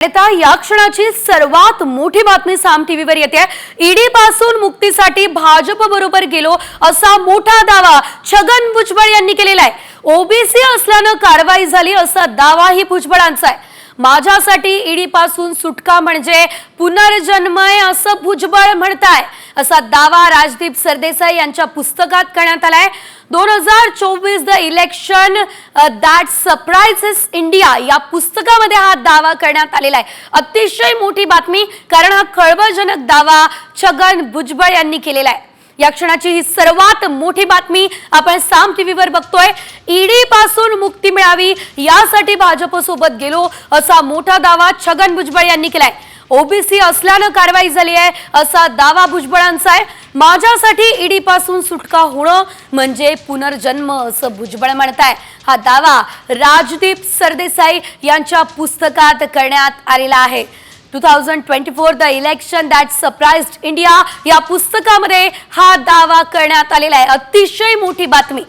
आता या क्षणाची सर्वात मोठी बातमी साम टीव्हीवर येते। ईडी पासून मुक्तीसाठी भाजप बरोबर गेलो असा मोठा दावा छगन भुजबळ यांनी केलेला आहे। ओबीसी असल्याने कारवाई झाली असा दावाही भुजबळांचा आहे। माझ्यासाठी ईडी पासून सुटका म्हणजे पुनर्जन्म आहे असं भुजबळ म्हणताय। असा दावा राजदीप सरदेसाई यांच्या पुस्तकात करण्यात आलाय। 2024 the election that surprises India या पुस्तकामध्ये हा दावा करण्यात आलेला आहे। अतिशय मोठी बातमी, कारण हा खळबळजनक दावा छगन भुजबळ यांनी केलेला आहे। या क्षणाची ही सर्वात मोठी बातमी आपण साम टीव्हीवर बघतोय। ईडी पासून मुक्ती मिळावी यासाठी भाजप सोबत गेलो असा मोठा दावा छगन भुजबळ यांनी केलाय। ओबीसी असल्याने कारवाई झाली आहे असा दावा भुजबळांचा आहे। माझ्यासाठी ईडी पासून सुटका होणं म्हणजे पुनर्जन्म असं भुजबळ म्हणताय। हा दावा राजदीप सरदेसाई यांच्या पुस्तकात करण्यात आलेला आहे। 2024 the election that surprised India या पुस्तकामध्ये हा दावा करण्यात आलेला आहे। अतिशय मोठी बातमी।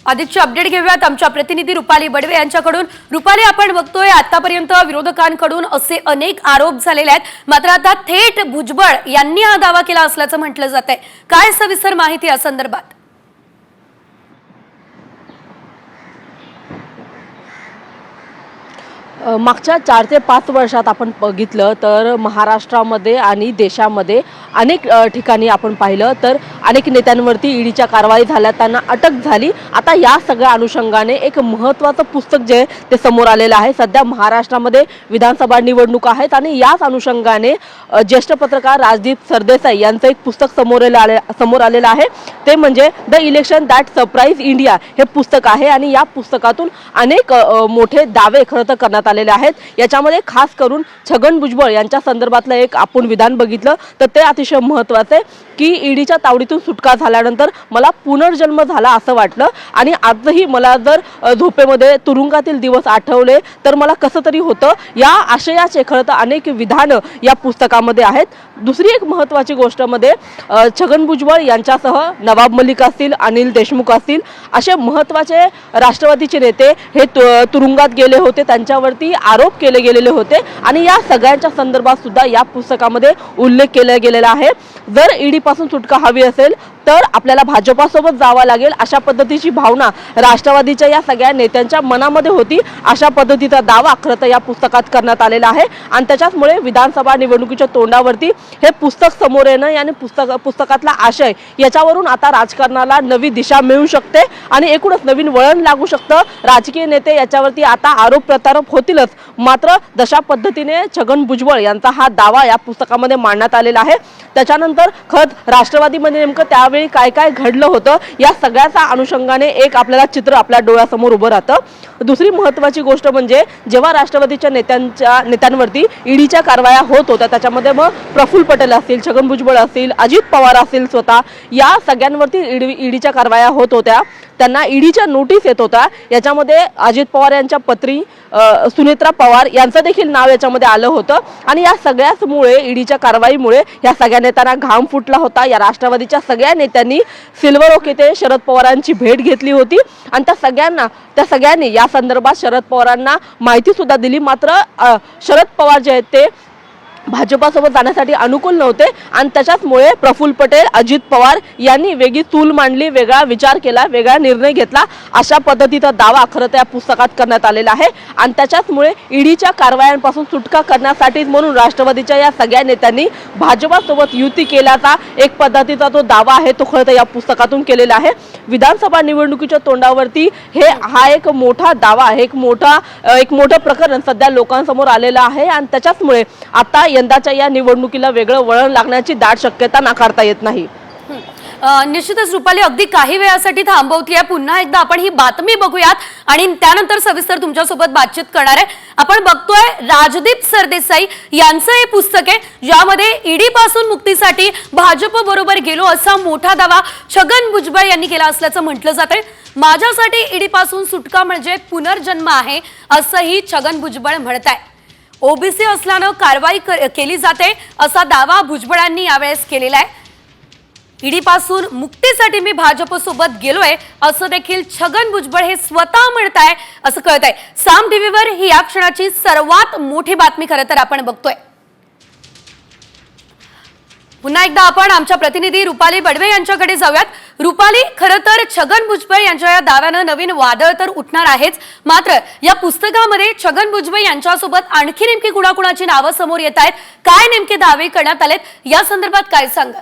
अधिकचे अपडेट घेऊयात आमच्या प्रतिनिधी रुपाली बडवे यांच्याकडून। रुपाली, आपण बघतोय आतापर्यंत विरोधकांकडून असे अनेक आरोप झालेले आहेत, मात्र आता थेट भुजबळ यांनी हा दावा केला असल्याचं म्हटलं जातंय। काय सविस्तर माहिती या संदर्भात? मागच्या 4 ते 5 वर्षात आपण बघितलं तर महाराष्ट्रामध्ये आणि देशामध्ये अनेक ठिकाणी आपण पाहिलं तर अनेक नेत्यांवरती ईडीच्या कारवाई झाल्या, त्यांना अटक झाली। आता या सगळ्या अनुषंगाने एक महत्त्वाचं पुस्तक जे ते समोर आलेलं आहे। सध्या महाराष्ट्रामध्ये विधानसभा निवडणुका आहेत आणि याच अनुषंगाने ज्येष्ठ पत्रकार राजदीप सरदेसाई यांचं एक पुस्तक समोर आलेलं आहे। ते म्हणजे the election that surprise India हे पुस्तक आहे आणि या पुस्तकातून अनेक मोठे दावे खरं तर करण्यात आलेले आहेत। याच्यामध्ये खास करून छगन भुजबळ यांच्या संदर्भातलं एक आपण विधान बघितलं तर ते अतिशय महत्त्वाचं आहे की ईडीच्या तावडीतून सुटका झाल्यानंतर मला पुनर्जन्म झाला असं वाटलं आणि आजही मला जर झोपेमध्ये तुरुंगातील दिवस आठवले तर मला कसं तरी होतं। या आशयाचे खरं तर अनेक विधानं या पुस्तकामध्ये आहेत। दुसरी एक महत्त्वाची गोष्ट मध्ये छगन भुजबळ यांच्यासह नवाब मलिक असतील, अनिल देशमुख असतील, असे महत्त्वाचे राष्ट्रवादीचे नेते हे तुरुंगात गेले होते, त्यांच्यावरती आरोप केले गेलेले होते आणि या सगळ्यांच्या संदर्भात सुद्धा या पुस्तकामध्ये उल्लेख केला गेलेला आहे। जर ईडी पासून सुटका हवी असेल तर आपल्याला भाजपासोबत जावं लागेल अशा पद्धतीची भावना राष्ट्रवादीच्या या सगळ्या नेत्यांच्या मनामध्ये होती। अशा पद्धतीचा दावा खरं तर या पुस्तकात करण्यात आलेला आहे आणि त्याच्यामुळे विधानसभा निवडणुकीच्या तोंडावरती हे पुस्तक समोर येणं आणि पुस्तकातला आशय याच्यावरून आता राजकारणाला नवी दिशा मिळू शकते आणि एकूणच नवीन वळण लागू शकतं। राजकीय नेते याच्यावरती आता आरोप प्रत्यारोप होतीलच, मात्र जशा पद्धतीने छगन भुजबळ यांचा हा दावा या पुस्तकामध्ये मांडण्यात आलेला आहे त्याच्यानंतर खरंच राष्ट्रवादीमध्ये नेमकं त्यावेळी काय काय घडलं होतं या सगळ्याच्या अनुषंगाने एक आपल्याला चित्र आपल्या डोळ्यासमोर उभं राहतं। दुसरी महत्त्वाची गोष्ट म्हणजे जेव्हा राष्ट्रवादीच्या नेत्यांवरती ईडीच्या कारवाया होत होत्या त्याच्यामध्ये मग प्रफुल्ल पटेल असतील, छगन भुजबळ असतील, अजित पवार असतील, स्वतः या सगळ्यांवरती ईडीच्या कारवाया होत होत्या, त्यांना ईडीच्या नोटीस येत होता। याच्यामध्ये अजित पवार यांच्या पत्री सुनेत्रा पवार यांचं देखील नाव याच्यामध्ये आलं होतं आणि या सगळ्याचमुळे ईडीच्या कारवाईमुळे या सगळ्या नेत्यांना घाम फुटला होता। या राष्ट्रवादीच्या सगळ्या नेत्यांनी सिल्वर ओक येथे शरद पवारांची भेट घेतली होती आणि त्या सगळ्यांनी या संदर्भात शरद पवारांना माहिती सुद्धा दिली, मात्र शरद पवार जे आहेत ते भाजपासोबत जाण्यासाठी अनुकूल नव्हते आणि त्याच्यामुळे प्रफुल्ल पटेल, अजित पवार यांनी वेगळी चूल मांडली, वेगळा विचार केला, वेगळा निर्णय घेतला। अशा पद्धतीचा दावा खरं त्या पुस्तकात करण्यात आलेला आहे आणि त्याच्यामुळे ईडीच्या कारवायांपासून सुटका करण्यासाठी म्हणून राष्ट्रवादीच्या या सगळ्या नेत्यांनी भाजपासोबत युती केल्याचा एक पद्धतीचा तो दावा आहे तो खरं तर या पुस्तकातून केलेला आहे। विधानसभा निवडणुकीच्या तोंडावरती हा एक मोठा दावा आहे, एक मोठं प्रकरण सध्या लोकांसमोर आलेलं आहे आणि त्याच्यामुळे आता यंदाच्या या निवडणुकीला वेगळं वळण लागण्याची दाट शक्यता नाकारता येत नाही। निश्चितच रुपाली, अगदी काही वेळासाठी थांबवतीये। पुन्हा एकदा आपण ही बातमी बघूयात आणि त्यानंतर सविस्तर तुमच्यासोबत बातचीत करणार आहे। आपण बघतोय राजदीप सरदेसाई यांचं हे पुस्तक आहे ज्यामध्ये ईडी पासून मुक्तीसाठी भाजप बरोबर गेलो असा मोठा दावा छगन भुजबळ यांनी केला असल्याचं म्हटलं जातंय। माझ्यासाठी ईडी पासून सुटका म्हणजे पुनर्जन्म आहे असंही छगन भुजबळ म्हणताय। ओबीसी असल्याने कारवाई केली जाते असा दावा भुजबळांनी यावेळेस केलेला आहे। ईडी पासून मुक्तीसाठी मी भाजप सोबत गेलोय असं देखील छगन भुजबळ हे स्वतः म्हणताय असं कळतंय। साम टीव्हीवर ही या क्षणाची सर्वात मोठी बातमी खरं तर आपण बघतोय। पुन्हा एकदा आपण आमच्या प्रतिनिधी रुपाली बडवे यांच्याकडे जाऊयात। रुपाली, खरं तर छगन भुजबळ यांच्या या दाव्यानं नवीन वादळ तर उठणार आहेच, मात्र या पुस्तकामध्ये छगन भुजबळ यांच्यासोबत आणखी नेमकी कुणाकुणाची नावं समोर येत आहेत, काय नेमके दावे करण्यात आलेत, या संदर्भात काय सांगा?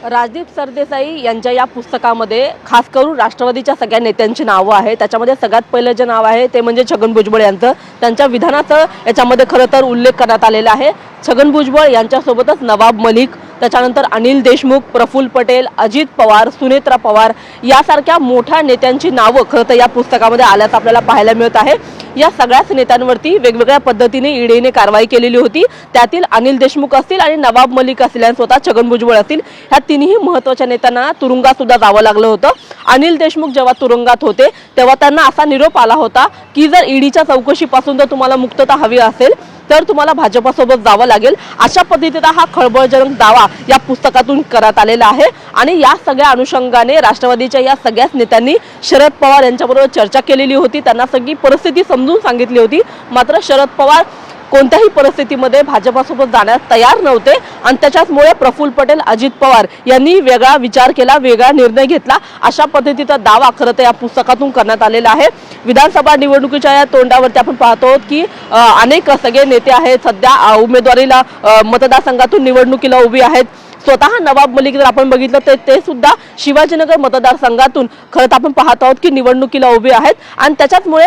राजदीप सरदेसाई यांच्या या पुस्तकामध्ये खास करून राष्ट्रवादीच्या सगळ्या नेत्यांची नावं आहेत। त्याच्यामध्ये सगळ्यात पहिलं जे नाव आहे ते म्हणजे छगन भुजबळ यांचं। त्यांच्या विधानाचं याच्यामध्ये खरं तर उल्लेख करण्यात आलेला आहे। छगन भुजबळ यांच्यासोबतच नवाब मलिक, त्याच्यानंतर अनिल देशमुख, प्रफुल्ल पटेल, अजित पवार, सुनेत्रा पवार यासारख्या मोठ्या नेत्यांची नावं खरं तर या पुस्तकामध्ये आल्याचं आपल्याला पाहायला मिळत आहे। या सगळ्याच नेत्यांवरती वेगवेगळ्या पद्धतीने ईडीने कारवाई केलेली होती। त्यातील अनिल देशमुख असतील आणि नवाब मलिक असतील आणि स्वतः छगन भुजबळ असतील, ह्या तिन्ही महत्त्वाच्या नेत्यांना तुरुंगात सुद्धा जावं लागलं होतं। अनिल देशमुख जेव्हा तुरुंगात होते तेव्हा त्यांना असा निरोप आला होता की जर ईडीच्या चौकशीपासून जर तुम्हाला मुक्तता हवी असेल तर तुम्हाला भाजपसोबत जावं लागेल, अशा पद्धतीचा हा खळबळजनक दावा या पुस्तकातून करण्यात आलेला आहे। आणि या सगळ्या अनुषंगाने राष्ट्रवादीच्या या सगळ्याच नेत्यांनी शरद पवार यांच्याबरोबर चर्चा केलेली होती, त्यांना सगळी परिस्थिती समजून सांगितली होती। मात्र शरद पवार कोणत्याही परिस्थितीमध्ये भाजपसोबत जाण्यास तयार नव्हते आणि त्याच्यामुळे प्रफुल्ल पटेल, अजित पवार यांनी वेगळा विचार केला, वेगळा निर्णय घेतला, अशा पद्धतीचा दावा खरं तर या पुस्तकातून करण्यात आलेला आहे। विधानसभा निवडणुकीच्या या तोंडावरती आपण पाहतो की अनेक सगळे नेते आहेत सध्या उमेदवारीला मतदारसंघातून निवडणुकीला उभी आहेत। स्वतः नवाब मलिक जर आपण बघितलं तर ते सुद्धा शिवाजीनगर मतदारसंघातून खरं तर आपण पाहत आहोत की निवडणुकीला उभे आहेत आणि त्याच्यामुळे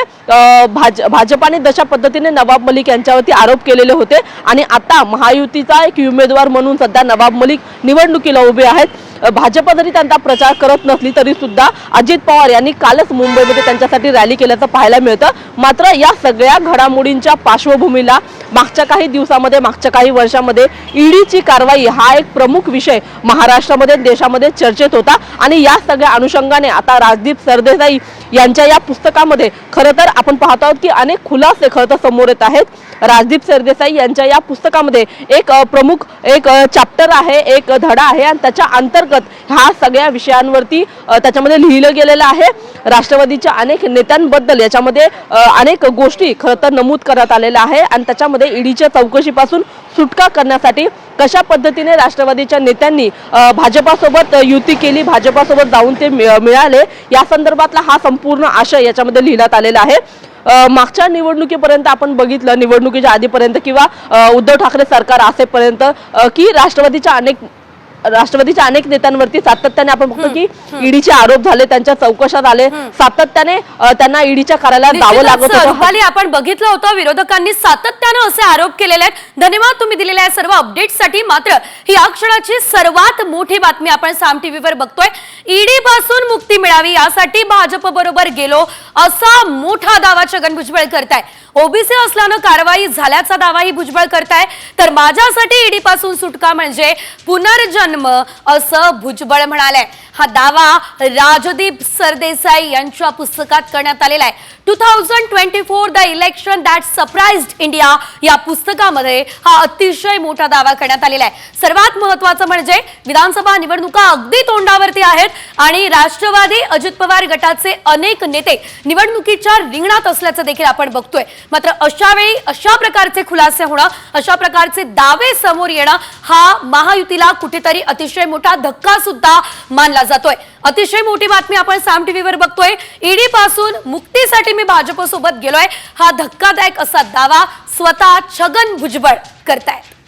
भाजपाने जशा पद्धतीने नवाब मलिक यांच्यावरती आरोप केलेले होते आणि आता महायुतीचा एक उमेदवार म्हणून सध्या नवाब मलिक निवडणुकीला उभे आहेत। भाजप जरी त्यांचा प्रचार करत नसली तरी सुद्धा अजित पवार यांनी कालच मुंबईमध्ये त्यांच्यासाठी रॅली केल्याचं पाहायला मिळतं। मात्र या सगळ्या घडामोडींच्या पार्श्वभूमीला मागच्या काही दिवसामध्ये, मागच्या काही वर्षामध्ये ईडीची कारवाई हा एक प्रमुख विषय महाराष्ट्रामध्ये, देशामध्ये चर्चेत होता आणि या सगळ्या अनुषंगाने आता राजदीप सरदेसाई यांच्या या पुस्तकामध्ये खरं तर आपण पाहत आहोत की अनेक खुलासे खरं तर समोर येत आहेत। राजदीप सरदेसाई यांच्या या पुस्तकामध्ये एक प्रमुख चॅप्टर आहे, एक धडा आहे आणि त्याच्या अंतर्गत ह्या सगळ्या विषयांवरती त्याच्यामध्ये लिहिलं गेलेलं आहे। राष्ट्रवादीच्या अनेक नेत्यांबद्दल याच्यामध्ये अनेक गोष्टी खरं तर नमूद करण्यात आलेल्या आहे आणि त्याच्यामध्ये ईडीच्या चौकशीपासून सुटका करण्यासाठी कशा पद्धतीने राष्ट्रवादीच्या नेत्यांनी भाजपासोबत युती केली, भाजपासोबत जाऊन ते मिळाले, या संदर्भातला हा संपूर्ण आशय याच्यामध्ये लिहिण्यात आलेला आहे। मागच्या निवडणुकीपर्यंत आपण बघितलं, निवडणुकीच्या आधीपर्यंत किंवा उद्धव ठाकरे सरकार असेपर्यंत की राष्ट्रवादीच्या अनेक नेत्यांवरती सातत्याने आपण बघतो की ईडीचे आरोप झाले, त्यांच्या चौकशा झाले, सातत्याने त्यांना ईडीच्या कार्यालयात जावं लागत होतं। आपण बघितलं होतं विरोधकांनी सातत्याने असे आरोप केलेले आहेत। धन्यवाद तुम्ही दिलेल्या या सर्व अपडेट्ससाठी। मात्र ही या क्षणाची सर्वात मोठी बातमी आपण साम टीव्हीवर बघतोय। ईडी पासून मुक्ती मिळावी यासाठी भाजप बरोबर गेलो असा मोठा दावा छगन भुजबळ करताय। ओबीसी असल्यानं कारवाई झाल्याचा दावाही भुजबळ करताय, तर माझ्यासाठी ईडी पासून सुटका म्हणजे पुनर्जन्म असं भुजबळ म्हणाले। हा दावा राजदीप सरदेसाई यांच्या पुस्तकात करण्यात आलेला आहे। 2024 the election that surprised India या पुस्तकामध्ये हा अतिशय मोठा दावा करण्यात आलेला आहे। सर्वात महत्त्वाचं म्हणजे विधानसभा निवडणुका अगदी तोंडावरती आहेत आणि राष्ट्रवादी अजित पवार गटाचे अनेक नेते निवडणुकीच्या रिंगणात असल्याचं देखील आपण बघतोय। मात्र अशा वेळी अशा प्रकारचे खुलासे होणं, अशा प्रकारचे दावे समोर येणं हा महायुतीला कुठेतरी अतिशय मोठा धक्का सुद्धा मानला जातोय। अतिशय मोठी बातमी आपण साम टीव्हीवर बघतोय। ईडी पासून मुक्तीसाठी मी भाजप सोबत गेलोय हा धक्कादायक असा दावा स्वतः छगन भुजबळ करतायत।